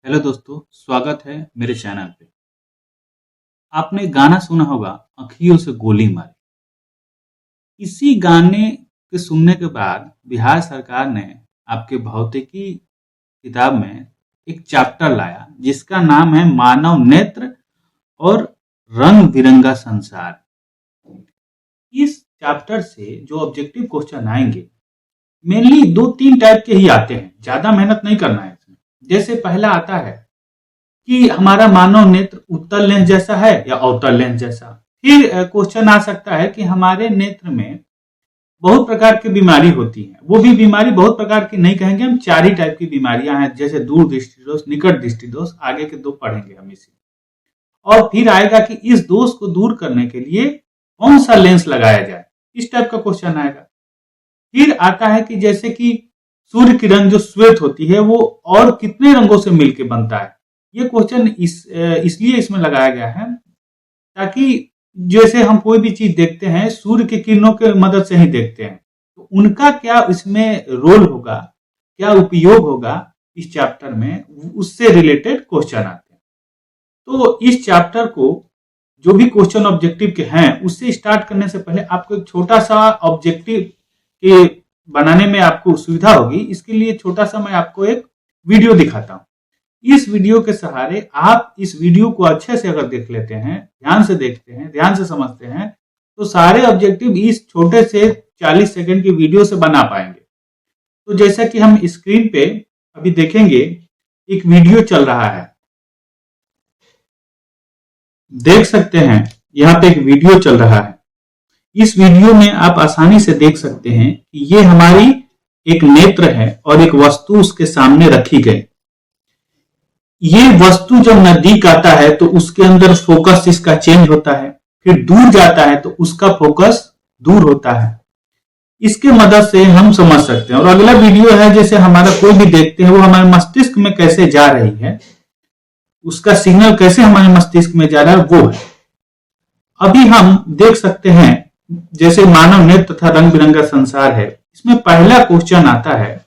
Hello दोस्तों, स्वागत है मेरे चैनल पे। आपने गाना सुना होगा, अँखियों से गोली मारी। इसी गाने के सुनने के बाद बिहार सरकार ने आपके भौतिकी किताब में एक चैप्टर लाया जिसका नाम है मानव नेत्र और रंग बिरंगा संसार। इस चैप्टर से जो ऑब्जेक्टिव क्वेश्चन आएंगे मेनली 2-3 टाइप के ही आते हैं, ज्यादा मेहनत नहीं करना है इसमें। जैसे पहला आता है कि हमारा मानव नेत्र उत्तल लेंस जैसा है या अवतल लेंस जैसा। फिर क्वेश्चन आ सकता है कि हमारे नेत्र में बहुत प्रकार की बीमारी होती है, वो भी बीमारी बहुत प्रकार की नहीं कहेंगे हम, 4 ही टाइप की बीमारियां हैं, जैसे दूर दृष्टि दोष, निकट दृष्टि दोष, आगे के 2 पढ़ेंगे हम इसी। और फिर आएगा कि इस दोष को दूर करने के लिए कौन सा लेंस लगाया जाए, इस टाइप का क्वेश्चन आएगा। फिर आता है कि जैसे कि सूर्य की रंग जो श्वेत होती है वो और कितने रंगों से मिलकर बनता है, ये क्वेश्चन इसलिए इसमें लगाया गया है ताकि जैसे हम कोई भी चीज देखते हैं सूर्य की किरणों के मदद से ही देखते हैं, तो उनका क्या इसमें रोल होगा, क्या उपयोग होगा इस चैप्टर में, उससे रिलेटेड क्वेश्चन आते हैं। तो इस चैप्टर को जो भी क्वेश्चन ऑब्जेक्टिव के हैं उससे स्टार्ट करने से पहले आपको एक छोटा सा ऑब्जेक्टिव के बनाने में आपको सुविधा होगी। इसके लिए छोटा सा मैं आपको एक वीडियो दिखाता हूं। इस वीडियो के सहारे आप इस वीडियो को अच्छे से अगर देख लेते हैं, ध्यान से देखते हैं, ध्यान से समझते हैं, तो सारे ऑब्जेक्टिव इस छोटे से 40 सेकंड की वीडियो से बना पाएंगे। तो जैसा कि हम स्क्रीन पे अभी देखेंगे, एक वीडियो चल रहा है, देख सकते हैं यहाँ पे एक वीडियो चल रहा है। इस वीडियो में आप आसानी से देख सकते हैं कि ये हमारी एक नेत्र है और एक वस्तु उसके सामने रखी गई। ये वस्तु जब नजदीक आता है तो उसके अंदर फोकस इसका चेंज होता है, फिर दूर जाता है तो उसका फोकस दूर होता है। इसके मदद से हम समझ सकते हैं। और अगला वीडियो है, जैसे हमारा कोई भी देखते हैं वो हमारे मस्तिष्क में कैसे जा रही है, उसका सिग्नल कैसे हमारे मस्तिष्क में जा रहा है वो है। अभी हम देख सकते हैं जैसे मानव नेत्र तथा रंग बिरंगा संसार है, इसमें पहला क्वेश्चन आता है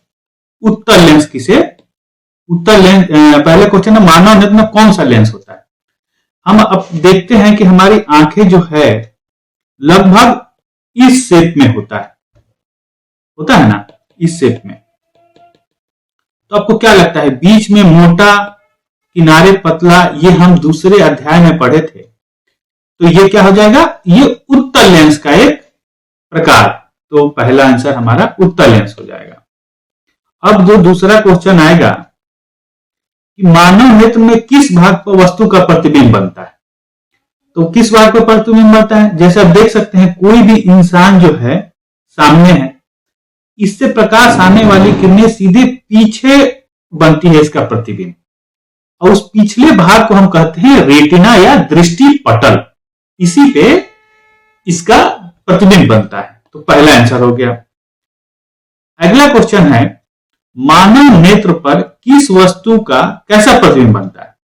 उत्तल लेंस किसे, उत्तल लेंस पहले क्वेश्चन है मानव नेत्र में कौन सा लेंस होता है। हम अब देखते हैं कि हमारी आंखें जो है लगभग इस शेप में होता है ना, इस शेप में। तो आपको क्या लगता है, बीच में मोटा, किनारे पतला, ये हम दूसरे अध्याय में पढ़े थे। तो ये क्या हो जाएगा, ये उत्तल लेंस का एक प्रकार। तो पहला आंसर हमारा उत्तल लेंस हो जाएगा। अब जो दूसरा क्वेश्चन आएगा कि मानव नेत्र में किस भाग पर वस्तु का प्रतिबिंब बनता है। तो किस भाग पर प्रतिबिंब बनता है, जैसे आप देख सकते हैं कोई भी इंसान जो है सामने है, इससे प्रकाश आने वाली किरणें सीधे पीछे बनती है इसका प्रतिबिंब, और उस पिछले भाग को हम कहते हैं रेटिना या दृष्टि पटल, इसी पे इसका प्रतिबिंब बनता है। तो पहला आंसर हो गया। अगला क्वेश्चन है मानव नेत्र पर किस वस्तु का कैसा प्रतिबिंब बनता है।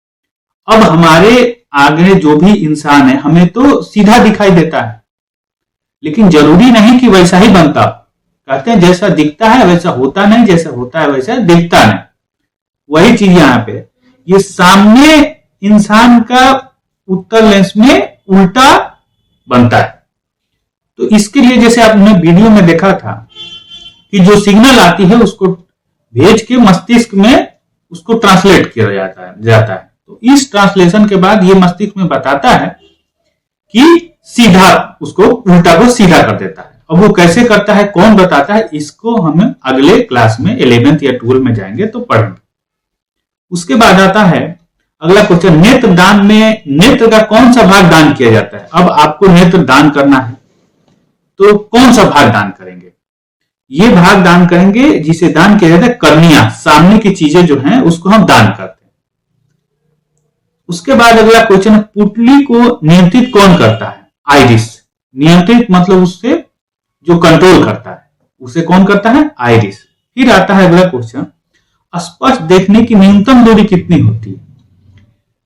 अब हमारे आगे जो भी इंसान है हमें तो सीधा दिखाई देता है, लेकिन जरूरी नहीं कि वैसा ही बनता। कहते हैं जैसा दिखता है वैसा होता नहीं, जैसा होता है वैसा दिखता नहीं। वही चीज यहां पे, ये सामने इंसान का उत्तल लेंस में उल्टा बनता है। तो इसके लिए जैसे आपने वीडियो में देखा था कि जो सिग्नल आती है उसको भेज के मस्तिष्क में उसको ट्रांसलेट किया जाता है। तो इस ट्रांसलेशन के बाद ये मस्तिष्क में बताता है कि सीधा, उसको उल्टा को सीधा कर देता है। अब वो कैसे करता है, कौन बताता है, इसको हम अगले क्लास में 11th या 12 में जाएंगे तो पढ़ेंगे। उसके बाद आता है अगला क्वेश्चन, नेत्र दान में नेत्र का कौन सा भाग दान किया जाता है। अब आपको नेत्र दान करना है तो कौन सा भाग दान करेंगे, ये भाग दान करेंगे जिसे दान किया जाता है कर्निया, सामने की चीजें जो हैं उसको हम दान करते हैं। उसके बाद अगला क्वेश्चन है पुतली को नियंत्रित कौन करता है, आइरिस। नियंत्रित मतलब उससे जो कंट्रोल करता है उसे कौन करता है, आइरिस। फिर आता है अगला क्वेश्चन, स्पष्ट देखने की न्यूनतम दूरी कितनी होती है।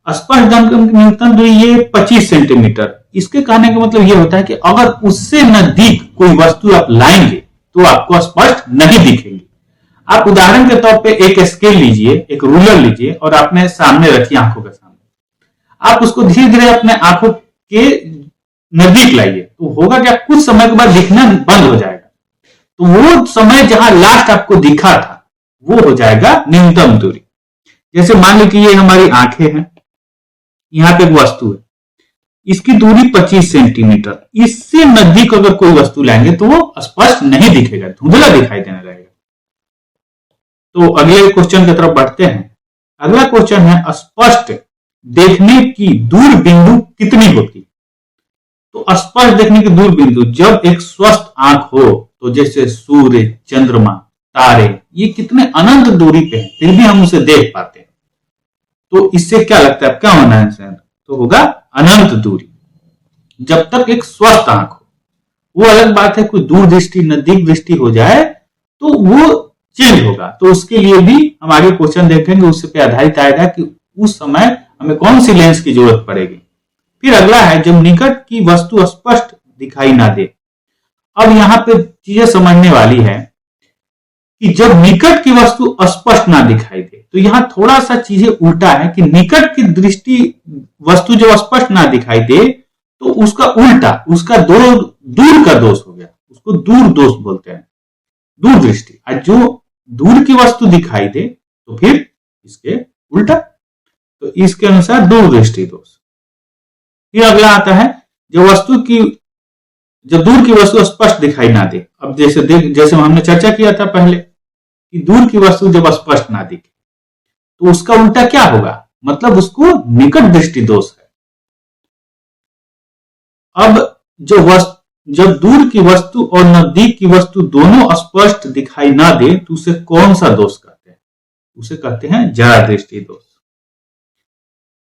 स्पष्ट न्यूनतम दूरी ये 25 सेंटीमीटर। इसके कहने का मतलब ये होता है कि अगर उससे नजदीक कोई वस्तु आप लाएंगे तो आपको स्पष्ट नहीं दिखेंगी। आप उदाहरण के तौर पे एक स्केल लीजिए, एक रूलर लीजिए और आपने सामने रखिए, आंखों के सामने। आप उसको धीरे धीरे अपने आंखों के नजदीक लाइए, तो होगा क्या, कुछ समय के बाद दिखना बंद हो जाएगा। तो वो समय जहां लास्ट आपको दिखा था वो हो जाएगा न्यूनतम दूरी। जैसे मान लीजिए कि ये हमारी आंखें हैं, यहाँ पे एक वस्तु है, इसकी दूरी 25 सेंटीमीटर। इससे नजदीक अगर कोई वस्तु लाएंगे तो वो स्पष्ट नहीं दिखेगा, धुंधला दिखाई देने लगेगा। तो अगले क्वेश्चन की तरफ बढ़ते हैं। अगला क्वेश्चन है, स्पष्ट देखने की दूर बिंदु कितनी होती? तो स्पष्ट देखने की दूर बिंदु, जब एक स्वस्थ आंख हो, तो जैसे सूर्य, चंद्रमा, तारे, ये कितने अनंत दूरी पे हैं, फिर भी हम उसे देख पाते हैं। तो इससे क्या लगता है, क्या होना है? तो होगा अनंत दूरी, जब तक एक स्वस्थ आंख हो। वो अलग बात है, कोई दूर दृष्टि, नजदीक दृष्टि हो जाए तो वो चेंज होगा। तो उसके लिए भी हम आगे क्वेश्चन देखेंगे, उससे पे आधारित आएगा कि उस समय हमें कौन सी लेंस की जरूरत पड़ेगी। फिर अगला है, जब निकट की वस्तु स्पष्ट दिखाई ना दे। अब यहां पे चीजें समझने वाली है कि जब निकट की वस्तु स्पष्ट ना दिखाई दे, तो यहां थोड़ा सा चीजें उल्टा है कि निकट की दृष्टि वस्तु जब स्पष्ट ना दिखाई दे तो उसका उल्टा, उसका दूर का दोष हो गया, उसको दूर दोष बोलते हैं, दूर दृष्टि। और जो दूर की वस्तु दिखाई दे तो फिर इसके उल्टा, तो इसके अनुसार दूर दृष्टि दोष। फिर अगला आता है, जब दूर की वस्तु स्पष्ट दिखाई ना दे। अब जैसे हमने चर्चा किया था पहले कि दूर की वस्तु जब स्पष्ट ना दिखे तो उसका उल्टा क्या होगा, मतलब उसको निकट दृष्टि दोष है। अब जब दूर की वस्तु और नजदीक की वस्तु दोनों स्पष्ट दिखाई ना दे तो उसे कौन सा दोष कहते हैं? उसे कहते हैं जरा दृष्टि दोष।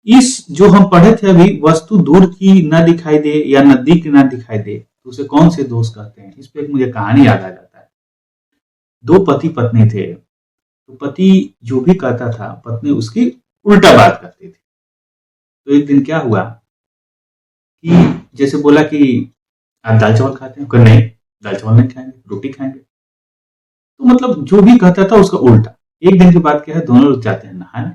इस जो हम पढ़े थे अभी, वस्तु दूर की ना दिखाई दे या नजदीक की ना दिखाई दे तो उसे कौन से दोष कहते हैं? इस पे एक मुझे कहानी याद आ जाता है। दो पति पत्नी थे, तो पति जो भी कहता था पत्नी उसकी उल्टा बात करती थी। तो एक दिन क्या हुआ कि जैसे बोला कि आप दाल चावल खाते हैं, नहीं दाल चावल नहीं खाएंगे, रोटी खाएंगे। तो मतलब जो भी कहता था उसका उल्टा। एक दिन की बात क्या है, दोनों लोग जाते हैं नहाने,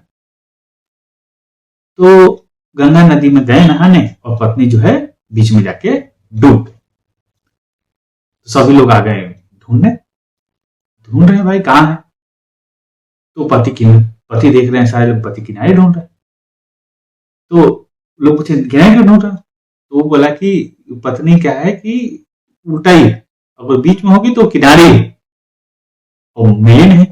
तो गंगा नदी में गए नहाने और पत्नी जो है बीच में जाके डूब गई। तो सभी लोग आ गए ढूंढ रहे हैं, भाई कहां है? तो पति देख रहे हैं, सारे लोग पति किनारे ढूंढ रहे हैं। तो लोग पूछे किनारे क्यों ढूंढ रहे हैं? तो वो बोला कि पत्नी क्या है कि उल्टा ही है, अगर बीच में होगी तो किनारे ही, और मिली नहीं,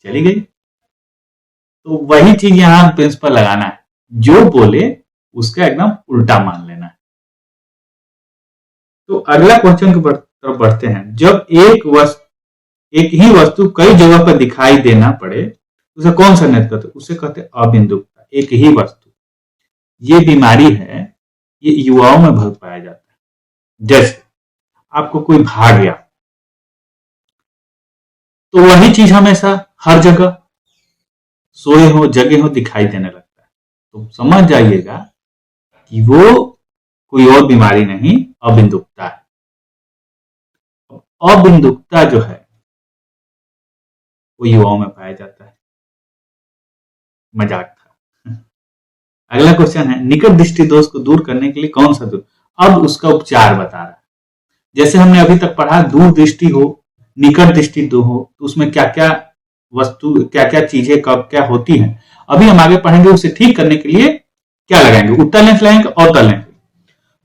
चली गई। तो वही चीज यहां प्रिंसिपल लगाना है, जो बोले उसका एकदम उल्टा मान लेना है। तो अगला क्वेश्चन की तरफ बढ़ते हैं। जब एक ही वस्तु कई जगह पर दिखाई देना पड़े उसे कौन सा नेत्र कहते? उसे कहते अबिंदुकता। एक ही वस्तु, ये बीमारी है, ये युवाओं में बहुत पाया जाता है। जैसे आपको कोई भाग गया तो वही चीज हमेशा हर जगह, सोए हो जगे हो, दिखाई देने लगता है। तो समझ जाइएगा कि वो कोई और बीमारी नहीं, अबिंदुकता है। अबिंदुकता जो है वो युवाओं में पाया जाता है। मजाक था। अगला क्वेश्चन है, निकट दृष्टि दोष को दूर करने के लिए कौन सा दूर? अब उसका उपचार बता रहा है। जैसे हमने अभी तक पढ़ा, दूर दृष्टि हो, निकट दृष्टि दो हो, तो उसमें क्या क्या वस्तु, क्या क्या चीजें कब क्या होती हैं, अभी हम आगे पढ़ेंगे। उसे ठीक करने के लिए क्या लगाएंगे? उत्तल लेंस लगाएंगे, अवतल लेंस।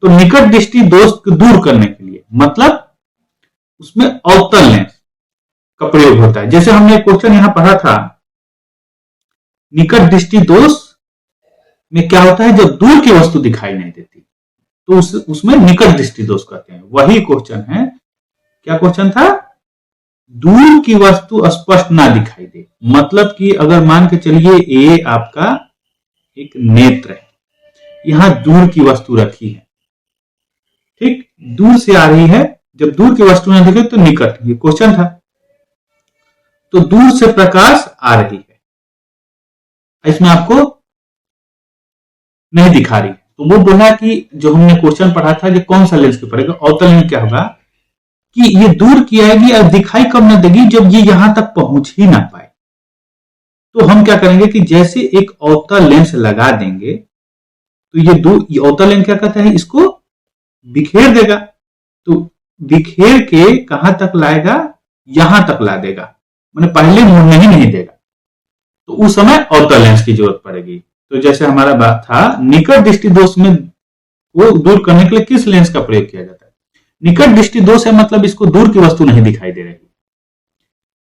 तो निकट दृष्टि दोष को दूर करने के लिए मतलब उसमें अवतल लेंस का प्रयोग होता है। जैसे हमने क्वेश्चन यहां पढ़ा था, निकट दृष्टि दोष में क्या होता है, जब दूर की वस्तु दिखाई नहीं देती तो उसमें निकट दृष्टि दोष कहते हैं। वही क्वेश्चन है, क्या क्वेश्चन था? दूर की वस्तु स्पष्ट ना दिखाई दे, मतलब कि अगर मान के चलिए ये आपका एक नेत्र है, यहां दूर की वस्तु रखी है, ठीक, दूर से आ रही है, जब दूर की वस्तु ना दिखे तो निकट, ये क्वेश्चन था। तो दूर से प्रकाश आ रही है, इसमें आपको नहीं दिखा रही, तो वो बोला कि जो हमने क्वेश्चन पढ़ा था कि कौन सा लेंस के पड़ेगा, अवतल में क्या होगा कि ये दूर की आएगी और दिखाई कब ना देगी, जब ये यहां तक पहुंच ही ना पाए। तो हम क्या करेंगे कि जैसे एक अवतल लेंस लगा देंगे, तो ये अवतल लेंस क्या करता है, इसको बिखेर देगा। तो बिखेर के कहां तक लाएगा, यहां तक ला देगा, मैंने पहले मुड़ने ही नहीं देगा। तो उस समय अवतल लेंस की जरूरत पड़ेगी। तो जैसे हमारा बात था, निकट दृष्टि दोष में वो दूर करने के लिए किस लेंस का प्रयोग किया जाता है? निकट दृष्टि दोष है, मतलब इसको दूर की वस्तु नहीं दिखाई दे रही।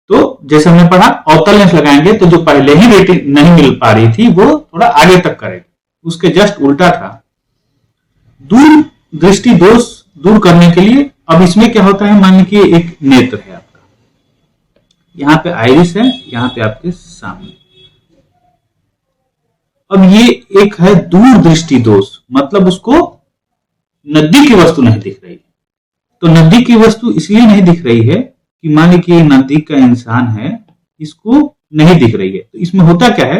तो जैसे हमने पढ़ा, अवतल लेंस लगाएंगे तो जो पहले ही रेटिंग नहीं मिल पा रही थी वो थोड़ा आगे तक करेगी, उसके जस्ट उल्टा था। दूर दृष्टि दोष दूर करने के लिए अब इसमें क्या होता है, मान लीजिए एक नेत्र है आपका, यहां पे आइरिस है, यहां पे आपके सामने। अब ये एक है दूर दृष्टि दोष, मतलब उसको नजदीक की वस्तु नहीं दिख रही है। तो नजदीक की वस्तु इसलिए नहीं दिख रही है कि मान लीजिए नजदीक का इंसान है, इसको नहीं दिख रही है। तो इसमें होता क्या है,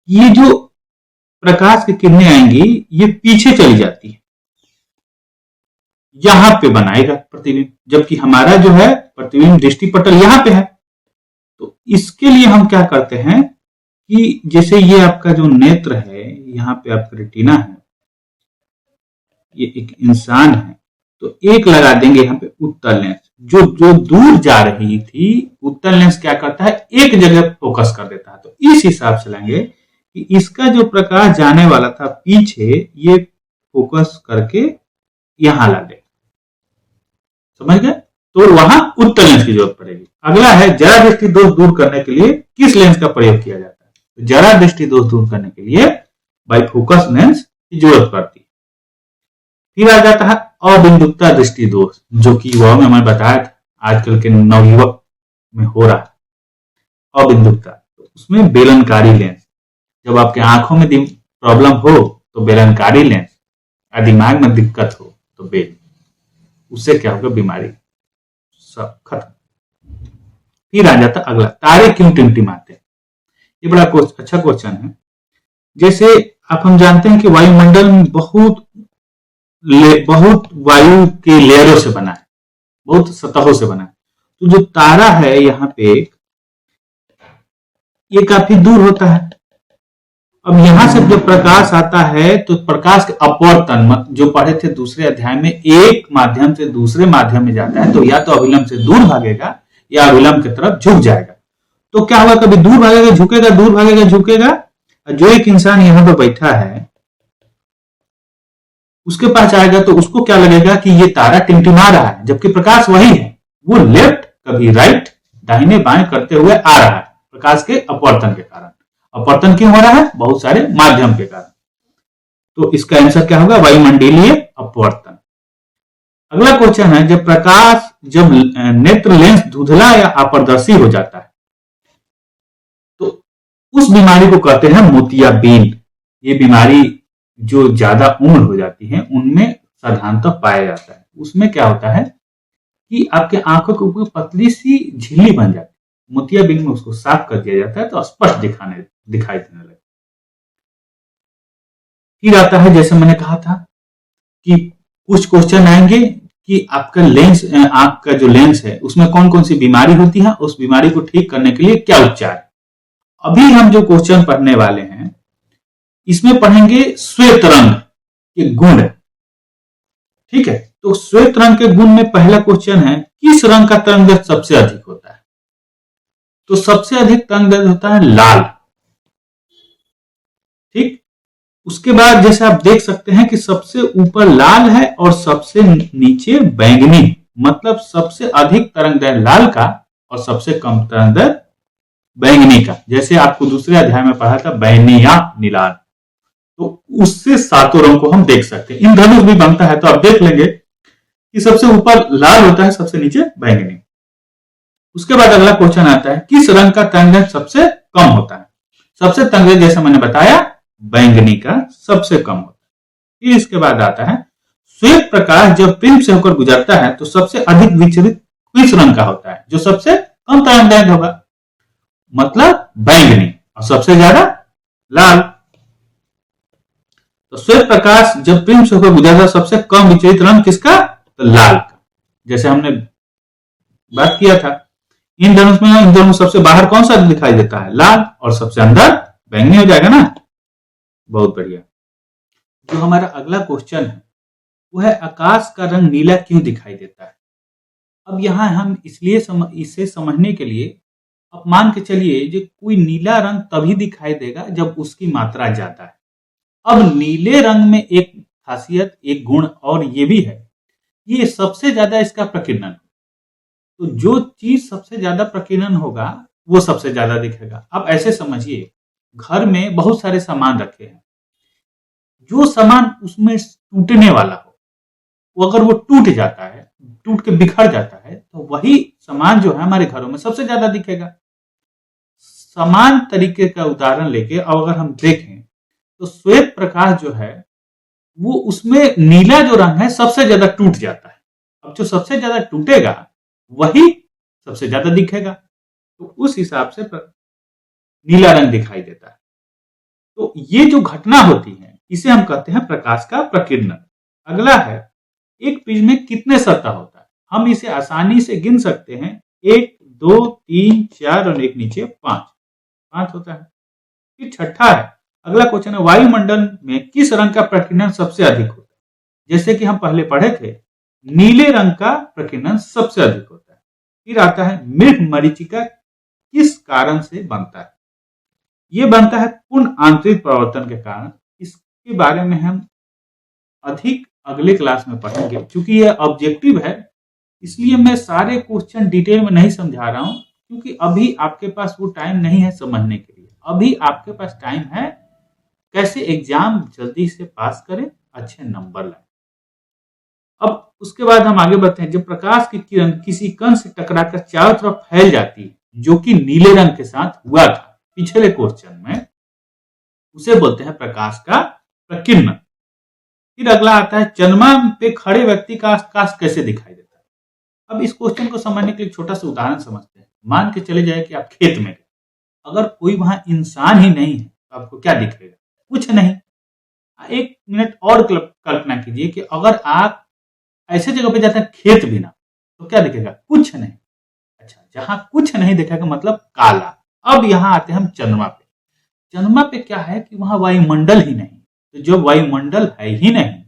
ये जो प्रकाश की किरणें आएंगी ये पीछे चली जाती है, यहां पे बनाएगा प्रतिबिंब, जबकि हमारा जो है प्रतिबिंब दृष्टिपटल यहां पे है। तो इसके लिए हम क्या करते हैं कि जैसे ये आपका जो नेत्र है, यहाँ पे आपका रेटिना है, ये एक इंसान है, तो एक लगा देंगे यहाँ पे उत्तल लेंस। जो जो दूर जा रही थी, उत्तल लेंस क्या करता है, एक जगह फोकस कर देता है। तो इस हिसाब से लेंगे कि इसका जो प्रकाश जाने वाला था पीछे, ये फोकस करके यहां ला देगा। समझ गए? तो वहां उत्तल लेंस की जरूरत पड़ेगी। अगला है जरा दृष्टि दोष दूर करने के लिए किस लेंस का प्रयोग किया जाता है? तो जरा दृष्टि दोष दूर करने के लिए बाइफोकस लेंस की जरूरत पड़ती है। फिर आ जाता है अबिंदुकता दृष्टि दोष, जो कि वह में मैंने बताया था आजकल के नवयुवक में हो रहा है अबिंदुकता। तो उसमें बेलनकारी लेंस, जब आपके आंखों में प्रॉब्लम हो तो बेलनकारी लेंस, या दिमाग में दिक्कत हो तो बेल, उससे क्या होगा, बीमारी सब खत्म। फिर आ जाता अगला, तारे क्यों टिमटिमाते हैं? ये बड़ा अच्छा क्वेश्चन है। जैसे आप हम जानते हैं कि वायुमंडल में बहुत वायु के लेयरों से बना है, बहुत सतहों से बना है। तो जो तारा है यहाँ पे, ये काफी दूर होता है। अब यहां से जब प्रकाश आता है तो प्रकाश के अपवर्तन, जो पढ़े थे दूसरे अध्याय में, एक माध्यम से दूसरे माध्यम में जाता है, तो या तो अविलंब से दूर भागेगा या अविलंब की तरफ झुक जाएगा। तो क्या होगा, कभी दूर भागेगा झुकेगा, दूर भागेगा झुकेगा। जो एक इंसान यहाँ पे बैठा है उसके पास आएगा तो उसको क्या लगेगा कि ये तारा टिमटिमा रहा है, जबकि प्रकाश वही है, वो लेफ्ट कभी राइट दाहिने बाएं करते हुए आ रहा है प्रकाश के अपवर्तन के कारण। अपवर्तन क्यों हो रहा है? बहुत सारे माध्यम के कारण। तो इसका आंसर क्या होगा, वायुमंडलीय अपवर्तन। अगला क्वेश्चन है, जब नेत्र लेंस धुंधला या अपारदर्शी हो जाता है तो उस बीमारी को कहते हैं मोतियाबिंद। ये बीमारी जो ज्यादा उम्र हो जाती है उनमें साधारणतः पाया जाता है। उसमें क्या होता है कि आपके आंखों के ऊपर पतली सी झिल्ली बन जाती है, मोतियाबिंद में उसको साफ कर दिया जाता है तो स्पष्ट दिखाई देने लगे। फिर आता है, जैसे मैंने कहा था कि कुछ क्वेश्चन आएंगे कि आपका लेंस, आंख का जो लेंस है उसमें कौन कौन सी बीमारी होती है, उस बीमारी को ठीक करने के लिए क्या उपचार है। अभी हम जो क्वेश्चन पढ़ने वाले हैं इसमें पढ़ेंगे श्वेत रंग के गुण। ठीक है, तो श्वेत रंग के गुण में पहला क्वेश्चन है, किस रंग का तरंगदैर्घ्य सबसे अधिक होता है? तो सबसे अधिक तरंगदैर्घ्य होता है लाल। ठीक, उसके बाद जैसे आप देख सकते हैं कि सबसे ऊपर लाल है और सबसे नीचे बैंगनी, मतलब सबसे अधिक तरंगदैर्घ्य लाल का और सबसे कम तरंगदैर्घ्य बैंगनी का। जैसे आपको दूसरे अध्याय में पढ़ा था बैंगनी या नीलाल, तो उससे सातों रंग को हम देख सकते हैं। इंद्रधनुष भी बनता है तो आप देख लेंगे कि सबसे ऊपर लाल होता है, सबसे नीचे बैंगनी। उसके बाद अगला क्वेश्चन आता है, किस रंग का तरंगदैर्घ्य सबसे कम होता है? सबसे तरंगदैर्घ्य जैसे मैंने बताया बैंगनी का सबसे कम होता है। फिर इसके बाद आता है, श्वेत प्रकाश जब फिल्म से होकर गुजरता है तो सबसे अधिक विचलित किस रंग का होता है? जो सबसे कम तरंगदैर्घ्य होगा, मतलब बैंगनी, और सबसे ज्यादा लाल। तो श्वेत प्रकाश जब फिल्म से होकर गुजरता है सबसे कम विचलित रंग किसका? तो लाल का। जैसे हमने बात किया था। इन धनुष में इन दोनों सबसे बाहर कौन सा दिखाई देता है? लाल, और सबसे अंदर बैंगनी हो जाएगा ना। बहुत बढ़िया। जो हमारा अगला क्वेश्चन है वो है आकाश का रंग नीला क्यों दिखाई देता है? अब यहाँ हम इसलिए इसे समझने के लिए अब मान के चलिए जो कोई नीला रंग तभी दिखाई देगा जब उसकी मात्रा ज्यादा है। अब नीले रंग में एक खासियत, एक गुण और ये भी है, ये सबसे ज्यादा इसका प्रकीर्णन। तो जो चीज सबसे ज्यादा प्रकीर्णन होगा वो सबसे ज्यादा दिखेगा। अब ऐसे समझिए, घर में बहुत सारे सामान रखे हैं, जो सामान उसमें टूटने वाला हो वो अगर वो टूट जाता है, टूट के बिखर जाता है, तो वही सामान जो है हमारे घरों में सबसे ज्यादा दिखेगा। समान तरीके का उदाहरण लेके अब अगर हम देखें तो श्वेत प्रकाश जो है वो उसमें नीला जो रंग है सबसे ज्यादा टूट जाता है। अब जो सबसे ज्यादा टूटेगा वही सबसे ज्यादा दिखेगा, तो उस हिसाब से नीला रंग दिखाई देता है। तो ये जो घटना होती है इसे हम कहते हैं प्रकाश का प्रकीर्णन। अगला है, एक प्रिज्म में कितने सतह होता है? हम इसे आसानी से गिन सकते हैं, 1 2 3 4 और एक नीचे 5 होता है। फिर छठा है, अगला क्वेश्चन है वायुमंडल में किस रंग का प्रकीर्णन सबसे अधिक होता है? जैसे कि हम पहले पढ़े थे, नीले रंग का प्रकीर्णन सबसे अधिक होता है। फिर आता है मृग मरीचिका किस कारण से बनता है? यह बनता है पूर्ण आंतरिक परिवर्तन के कारण। इसके बारे में हम अधिक अगले क्लास में पढ़ेंगे। क्योंकि यह ऑब्जेक्टिव है इसलिए मैं सारे क्वेश्चन डिटेल में नहीं समझा रहा हूं, क्योंकि अभी आपके पास वो टाइम नहीं है समझने के लिए। अभी आपके पास टाइम है कैसे एग्जाम जल्दी से पास करें, अच्छे नंबर लाएं। अब उसके बाद हम आगे बढ़ते हैं। जब प्रकाश की किरण किसी कण से टकराकर चारों तरफ फैल जाती है, जो कि नीले रंग के साथ हुआ था पिछले क्वेश्चन में, उसे बोलते हैं प्रकाश का प्रकीर्णन। फिर अगला आता है चंद्रमा पे खड़े व्यक्ति का आकाश कैसे दिखाई देता है? अब इस क्वेश्चन को समझने के लिए छोटा सा उदाहरण समझते हैं। मान के चले जाए कि आप खेत में गए, अगर कोई वहां इंसान ही नहीं है तो आपको क्या दिखेगा? कुछ नहीं। एक मिनट और कल्पना कीजिए कि अगर आप ऐसे जगह पे जाते हैं खेत भी ना, तो क्या दिखेगा? कुछ नहीं। अच्छा, जहां कुछ नहीं दिखेगा मतलब काला। अब यहां आते हैं हम चंद्रमा पे। चंद्रमा पे क्या है कि वहां वायुमंडल ही नहीं, तो जब वायुमंडल है ही नहीं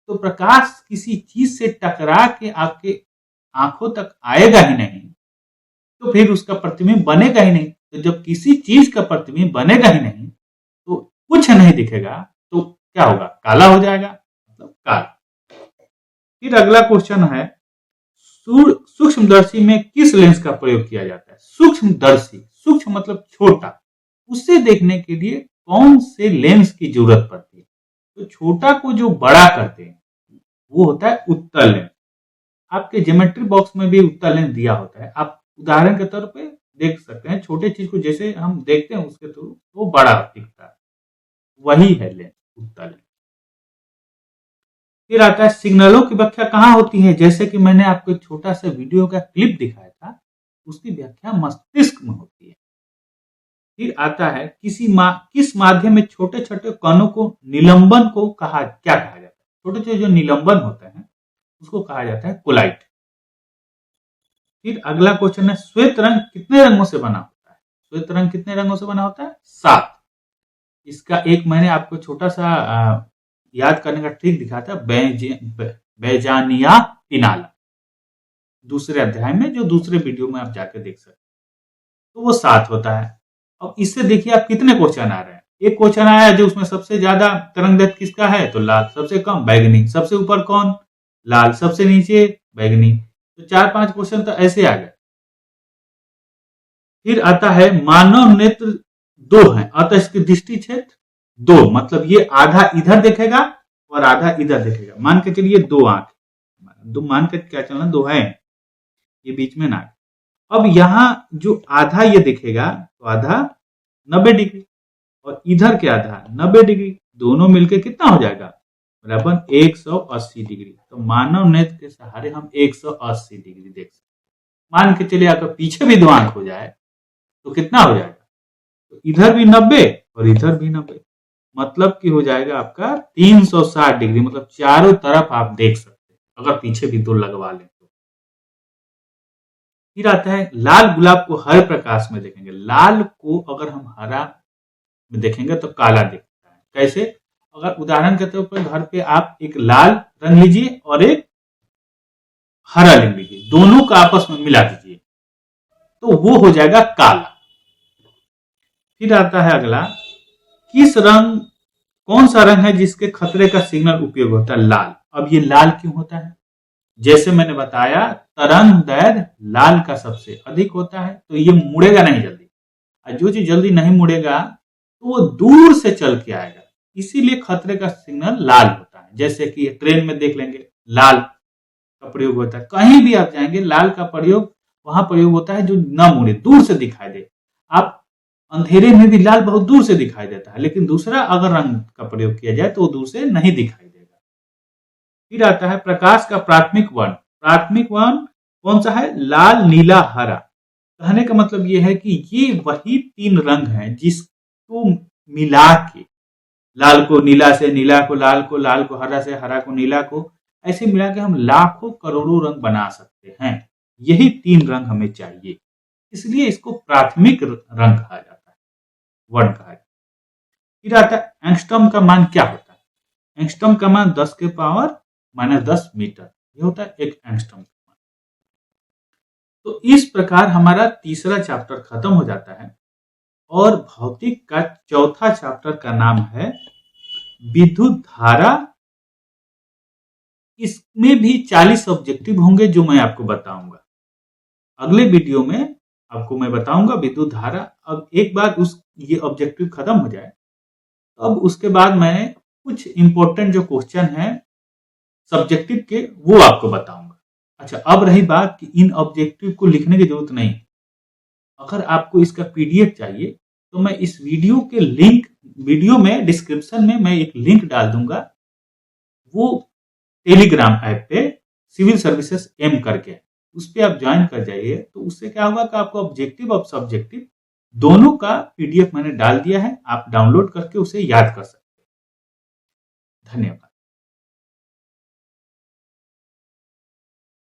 तो प्रकाश किसी चीज से टकरा के आपके आंखों तक आएगा ही नहीं, तो फिर उसका प्रतिबिंब बनेगा ही नहीं। तो जब किसी चीज का प्रतिबिंब बनेगा ही नहीं तो कुछ नहीं दिखेगा, तो क्या होगा? काला हो जाएगा, मतलब काला। फिर अगला क्वेश्चन है सूक्ष्मदर्शी में किस लेंस का प्रयोग किया जाता है? सूक्ष्मदर्शी, सूक्ष्म मतलब छोटा, उसे देखने के लिए कौन से लेंस की जरूरत पड़ती है? तो छोटा को जो बड़ा करते हैं वो होता है उत्तल लेंस। आपके ज्योमेट्री बॉक्स में भी उत्तल लेंस दिया होता है। आप उदाहरण के तौर पे देख सकते हैं, छोटे चीज को जैसे हम देखते हैं उसके थ्रू वो बड़ा दिखता है, वही है लेंस, उत्तल लेंस। फिर आता है सिग्नलों की व्याख्या कहां होती है? जैसे कि मैंने आपको एक छोटा सा वीडियो का क्लिप दिखाया था, उसकी व्याख्या मस्तिष्क में होती है। फिर आता है किस माध्यम में छोटे छोटे कणों को निलंबन को क्या कहा जाता है? छोटे छोटे जो निलंबन होते हैं उसको कहा जाता है कोलाइट। फिर अगला क्वेश्चन है श्वेत रंग कितने रंगों से बना होता है? श्वेत रंग कितने रंगों से बना होता है? 7। इसका एक मैंने आपको छोटा सा याद करने का ट्रिक दिखाया था, बेजानिया पिनाला, दूसरे अध्याय में, जो दूसरे वीडियो में आप जाकर देख सकते हैं। तो वो 7 होता है। अब इससे देखिए आप कितने क्वेश्चन आ रहे हैं। एक क्वेश्चन आया जो उसमें सबसे ज्यादा तरंगदैर्घ्य किसका है? तो लाल। सबसे कम बैगनी। सबसे ऊपर कौन? लाल। सबसे नीचे बैगनी। तो 4-5 क्वेश्चन तो ऐसे आ गए। फिर आता है मानव नेत्र 2 है, अतः इसकी दृष्टि क्षेत्र 2, मतलब ये आधा इधर देखेगा और आधा इधर देखेगा। मान के चलिए 2 आंख, मान के क्या चलना, 2 है, ये बीच में नाक। अब यहां जो आधा ये देखेगा तो आधा 90 डिग्री और इधर के आधा 90 डिग्री, दोनों मिलकर कितना हो जाएगा? बराबर 180 डिग्री। तो मानव नेत्र के सहारे हम 180 डिग्री देख सकते हैं। मान के चलिए अगर पीछे भी 2 आंख हो जाए तो कितना हो जाएगा? तो इधर भी 90 और इधर भी 90, मतलब कि हो जाएगा आपका 360 डिग्री, मतलब चारों तरफ आप देख सकते हैं अगर पीछे भी 2 लगवा लें। फिर आता है लाल गुलाब को हर प्रकाश में देखेंगे। लाल को अगर हम हरा में देखेंगे तो काला दिखता है। कैसे? अगर उदाहरण के तौर पर घर पे आप एक लाल रंग लीजिए और एक हरा रंग लीजिए, दोनों का आपस में मिला दीजिए तो वो हो जाएगा काला। फिर आता है अगला, कौन सा रंग है जिसके खतरे का सिग्नल उपयोग होता है? लाल। अब ये लाल क्यों होता है? जैसे मैंने बताया, तरंग दैर्घ्य लाल का सबसे अधिक होता है, तो ये मुड़ेगा नहीं जल्दी, और जो चीज जल्दी नहीं मुड़ेगा तो वो दूर से चल के आएगा, इसीलिए खतरे का सिग्नल लाल होता है। जैसे कि ट्रेन में देख लेंगे, लाल का प्रयोग होता है। कहीं भी आप जाएंगे, लाल का प्रयोग वहां प्रयोग होता है जो न मुड़े, दूर से दिखाई दे। आप अंधेरे में भी लाल बहुत दूर से दिखाई देता है, लेकिन दूसरा अगर रंग का प्रयोग किया जाए तो वो दूर से नहीं दिखाई देगा। फिर आता है प्रकाश का प्राथमिक वर्ण। प्राथमिक वर्ण कौन सा है? लाल, नीला, हरा। कहने का मतलब यह है कि ये वही 3 रंग हैं जिसको मिला के, लाल को नीला से, नीला को लाल को, लाल को हरा से, हरा को नीला को, ऐसे मिला के हम लाखों करोड़ों रंग बना सकते हैं। यही 3 रंग हमें चाहिए, इसलिए इसको प्राथमिक रंग कहा जाता है, वर्ण कहा जाता है। फिर आता है एंगस्ट्रॉम का मान क्या होता है? एंगस्ट्रॉम का मान 10 के पावर -10 मीटर, यह होता है एक एंगस्ट्रॉम का मान। तो इस प्रकार हमारा तीसरा चैप्टर खत्म हो जाता है और भौतिक का चौथा चैप्टर का नाम है विद्युत धारा। इसमें भी 40 ऑब्जेक्टिव होंगे जो मैं आपको बताऊंगा अगले वीडियो में। आपको मैं बताऊंगा विद्युत धारा। अब एक बार ये ऑब्जेक्टिव खत्म हो जाए, अब उसके बाद मैं कुछ इंपॉर्टेंट जो क्वेश्चन है सब्जेक्टिव के, वो आपको बताऊंगा। अच्छा, अब रही बात कि इन ऑब्जेक्टिव को लिखने की जरूरत नहीं। अगर आपको इसका पीडीएफ चाहिए तो मैं इस वीडियो में डिस्क्रिप्शन में मैं एक लिंक डाल दूंगा, वो टेलीग्राम ऐप पे सिविल सर्विसेज एम करके, उस पर आप ज्वाइन कर जाइए। तो उससे क्या होगा कि आपको ऑब्जेक्टिव और सब्जेक्टिव दोनों का पीडीएफ मैंने डाल दिया है, आप डाउनलोड करके उसे याद कर सकते हैं। धन्यवाद।